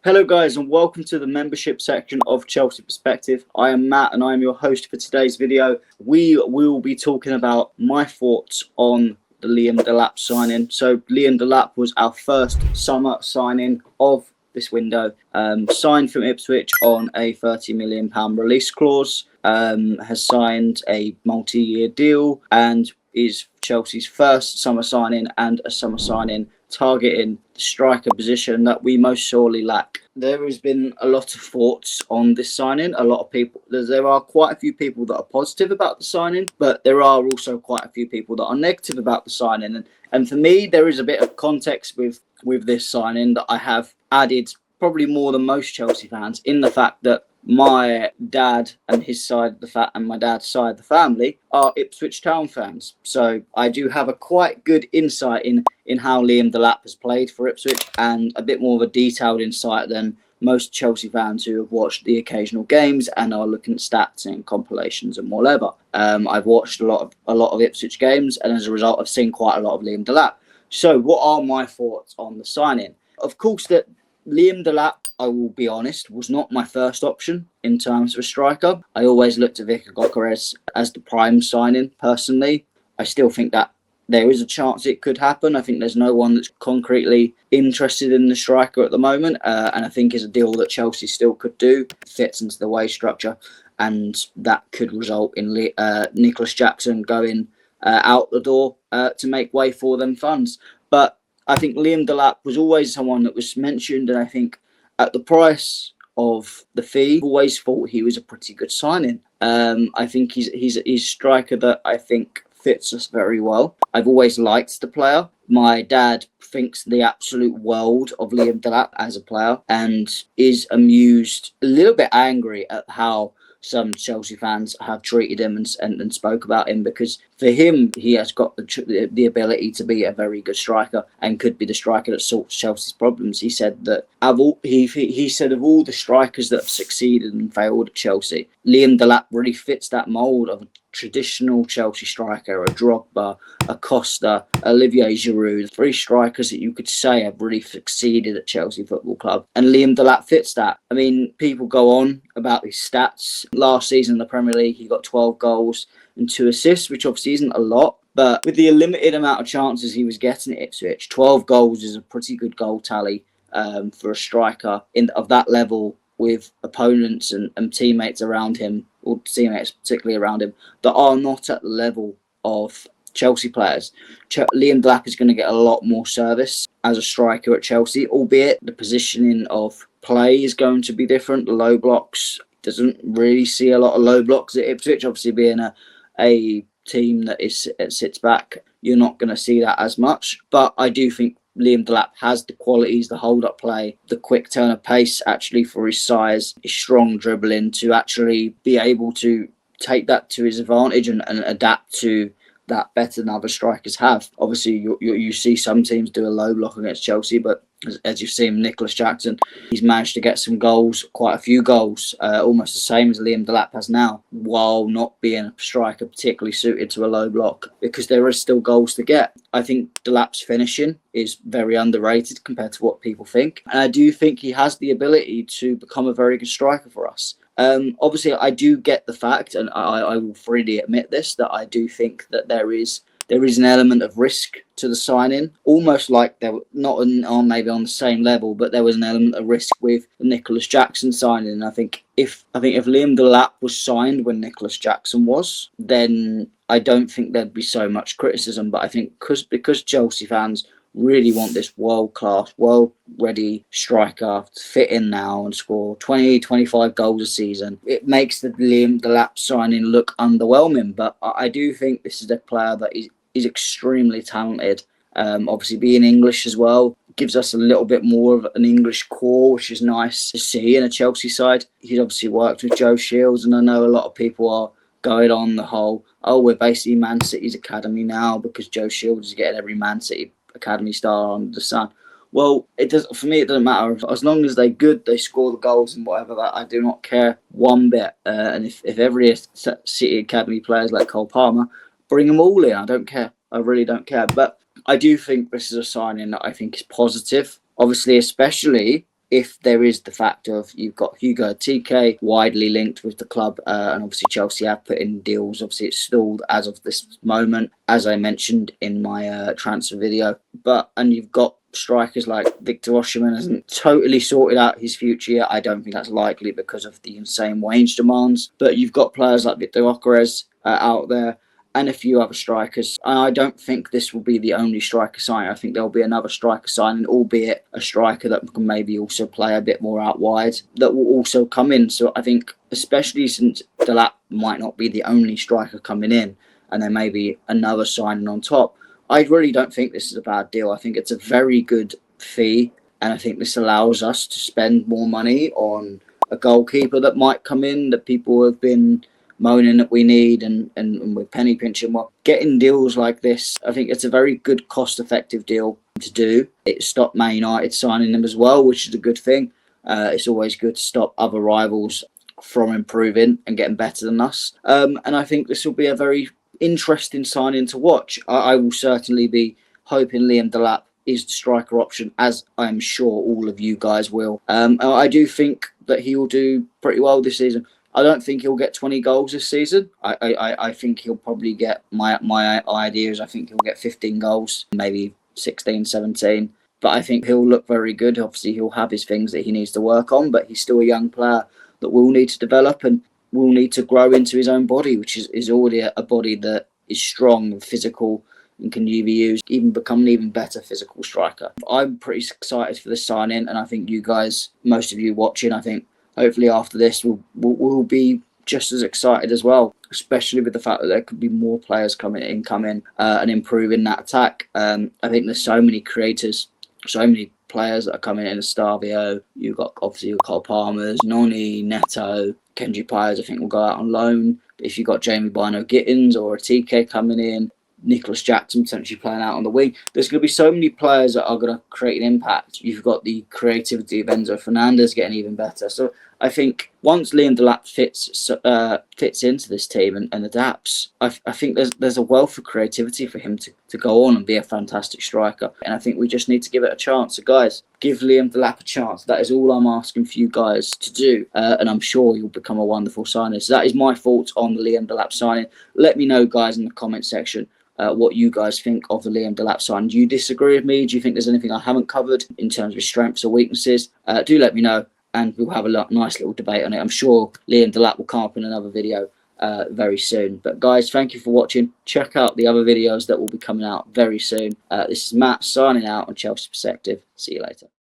Hello guys and welcome to the membership section of Chelsea Perspective. I am Matt and I am your host for today's video. We will be talking about my thoughts on the Liam Delap signing. So Liam Delap was our first summer signing of this window. Signed from Ipswich on a £30 million release clause. Has signed a multi-year deal and is Chelsea's first summer signing and a summer signing targeting the striker position that we most sorely lack. There has been a lot of thoughts on this signing. A lot of people, there are quite a few people that are positive about the signing, but there are also quite a few people that are negative about the signing. And for me, there is a bit of context with this signing that I have added probably more than most Chelsea fans, in the fact that my dad and his side and my dad's side of the family are Ipswich Town fans. So I do have a quite good insight in how Liam Delap has played for Ipswich, and a bit more of a detailed insight than most Chelsea fans who have watched the occasional games and are looking at stats and compilations and whatever. I've watched a lot of Ipswich games, and as a result, I've seen quite a lot of Liam Delap. So what are my thoughts on the signing? Of course, that Liam Delap, I will be honest, was not my first option in terms of a striker. I always looked at Vicar Gyökeres as the prime signing, personally. I still think that there is a chance it could happen. I think there's no one that's concretely interested in the striker at the moment, and I think it's a deal that Chelsea still could do. Fits into the wage structure, and that could result in Nicholas Jackson going out the door to make way for them funds. But I think Liam Delap was always someone that was mentioned, and I think at the price of the fee, I've always thought he was a pretty good signing. I think he's a striker that I think fits us very well. I've always liked the player. My dad thinks the absolute world of Liam Delap as a player, and is amused, a little bit angry at how some Chelsea fans have treated him and spoke about him, because for him, he has got the ability to be a very good striker and could be the striker that sorts Chelsea's problems. He said that he said of all the strikers that have succeeded and failed at Chelsea, Liam Delap really fits that mould of a traditional Chelsea striker, a Drogba, a Costa, Olivier Giroud, three strikers that you could say have really succeeded at Chelsea Football Club. And Liam Delap fits that. I mean, people go on about his stats. Last season in the Premier League, he got 12 goals and 2 assists, which obviously isn't a lot. But with the limited amount of chances he was getting at Ipswich, 12 goals is a pretty good goal tally for a striker of that level, with opponents and teammates around him, or teammates particularly around him, that are not at the level of Chelsea players. Liam Delap is going to get a lot more service as a striker at Chelsea, albeit the positioning of play is going to be different. The low blocks, doesn't really see a lot of low blocks at Ipswich. Obviously, being a team that sits back, you're not going to see that as much. But I do think Liam Delap has the qualities, the hold-up play, the quick turn of pace, actually, for his size, his strong dribbling, to actually be able to take that to his advantage and adapt to that better than other strikers have. Obviously, you see some teams do a low block against Chelsea, but as you've seen, Nicholas Jackson, he's managed to get some goals, quite a few goals, almost the same as Liam Delap has now, while not being a striker particularly suited to a low block, because there is still goals to get. I think Delap's finishing is very underrated compared to what people think, and I do think he has the ability to become a very good striker for us. Obviously, I do get the fact, and I will freely admit this, that I do think that there is an element of risk to the signing, almost like they were not maybe on the same level, but there was an element of risk with the Nicholas Jackson signing. And I think if Liam Delap was signed when Nicholas Jackson was, then I don't think there'd be so much criticism. But I think because Chelsea fans really want this world-class, world-ready striker to fit in now and score 20, 25 goals a season, it makes the Liam Delap signing look underwhelming. But I do think this is a player that is extremely talented. Obviously, being English as well gives us a little bit more of an English core, which is nice to see in a Chelsea side. He's obviously worked with Joe Shields, and I know a lot of people are going on the whole, we're basically Man City's academy now because Joe Shields is getting every Man City academy star under the sun. Well, for me, it doesn't matter. As long as they're good, they score the goals and whatever, that I do not care one bit. And if every City academy player is like Cole Palmer, bring them all in. I don't care. I really don't care. But I do think this is a signing that I think is positive. Obviously, especially if there is the fact of you've got Hugo TK widely linked with the club, and obviously Chelsea have put in deals. Obviously it's stalled as of this moment, as I mentioned in my transfer video. And you've got strikers like Victor Osimhen hasn't totally sorted out his future yet. I don't think that's likely because of the insane wage demands. But you've got players like Victor Osimhen out there, and a few other strikers. I don't think this will be the only striker signing. I think there'll be another striker signing, albeit a striker that can maybe also play a bit more out wide, that will also come in. So I think, especially since Delap might not be the only striker coming in, and there may be another signing on top, I really don't think this is a bad deal. I think it's a very good fee, and I think this allows us to spend more money on a goalkeeper that might come in, that people have been moaning that we need, and we're penny pinching. Well, getting deals like this, I think it's a very good cost-effective deal to do. It stopped Man United signing them as well, which is a good thing. It's always good to stop other rivals from improving and getting better than us. And I think this will be a very interesting signing to watch. I will certainly be hoping Liam Delap is the striker option, as I'm sure all of you guys will. I do think that he will do pretty well this season. I don't think he'll get 20 goals this season. I think he'll probably get, my idea is I think he'll get 15 goals, maybe 16, 17. But I think he'll look very good. Obviously, he'll have his things that he needs to work on, but he's still a young player that will need to develop and will need to grow into his own body, which is already a body that is strong and physical and can be used, even become an even better physical striker. I'm pretty excited for this signing, and I think you guys, most of you watching, I think hopefully after this we'll be just as excited as well, especially with the fact that there could be more players coming and improving that attack. I think there's so many creators, so many players that are coming in. Stavio, you've got obviously your Cole Palmers, Noni, Neto, Kenji Pires, I think will go out on loan. If you've got Jamie Bino Gittins or a TK coming in, Nicholas Jackson potentially playing out on the wing, there's going to be so many players that are going to create an impact. You've got the creativity of Enzo Fernandez getting even better. So I think once Liam Delap fits into this team and adapts, I think there's a wealth of creativity for him to go on and be a fantastic striker. And I think we just need to give it a chance. So guys, give Liam Delap a chance. That is all I'm asking for you guys to do. And I'm sure he'll become a wonderful signing. So that is my thoughts on the Liam Delap signing. Let me know, guys, in the comment section what you guys think of the Liam Delap sign. Do you disagree with me? Do you think there's anything I haven't covered in terms of his strengths or weaknesses? Do let me know, and we'll have a nice little debate on it. I'm sure Liam Delap will come up in another video very soon. But guys, thank you for watching. Check out the other videos that will be coming out very soon. This is Matt signing out on Chelsea Perspective. See you later.